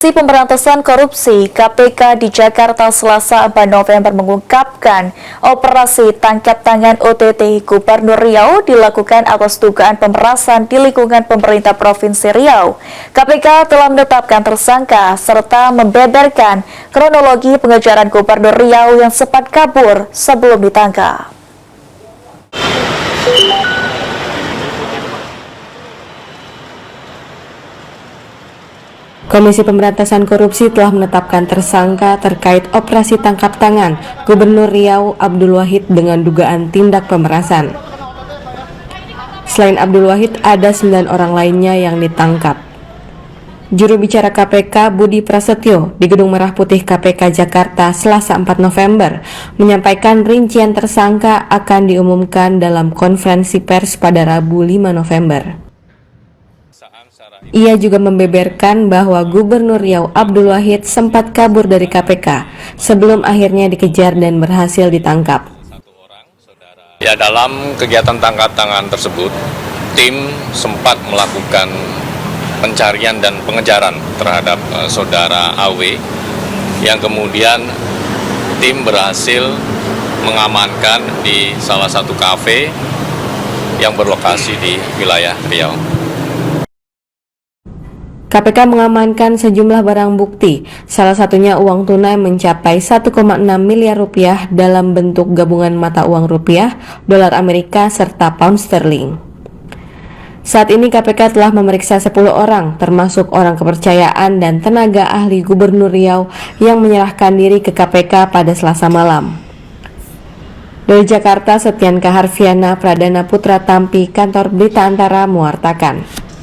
Komisi Pemberantasan Korupsi (KPK) di Jakarta Selasa 4 November mengungkapkan operasi tangkap tangan OTT Gubernur Riau dilakukan atas dugaan pemerasan di lingkungan pemerintah Provinsi Riau. KPK telah menetapkan tersangka serta membeberkan kronologi pengejaran Gubernur Riau yang sempat kabur sebelum ditangkap. Komisi Pemberantasan Korupsi telah menetapkan tersangka terkait operasi tangkap tangan Gubernur Riau Abdul Wahid dengan dugaan tindak pemerasan. Selain Abdul Wahid, ada 9 orang lainnya yang ditangkap. Juru bicara KPK Budi Prasetyo di Gedung Merah Putih KPK Jakarta Selasa 4 November menyampaikan rincian tersangka akan diumumkan dalam konferensi pers pada Rabu 5 November. Ia juga membeberkan bahwa Gubernur Riau Abdul Wahid sempat kabur dari KPK sebelum akhirnya dikejar dan berhasil ditangkap. Ya, dalam kegiatan tangkap tangan tersebut, tim sempat melakukan pencarian dan pengejaran terhadap saudara AW yang kemudian tim berhasil mengamankan di salah satu kafe yang berlokasi di wilayah Riau. KPK mengamankan sejumlah barang bukti, salah satunya uang tunai mencapai 1,6 miliar rupiah dalam bentuk gabungan mata uang rupiah, dolar Amerika, serta pound sterling. Saat ini KPK telah memeriksa 10 orang, termasuk orang kepercayaan dan tenaga ahli Gubernur Riau yang menyerahkan diri ke KPK pada Selasa malam. Dari Jakarta, Setyanka Harfiana, Pradana Putra Tampi, Kantor Berita Antara mewartakan.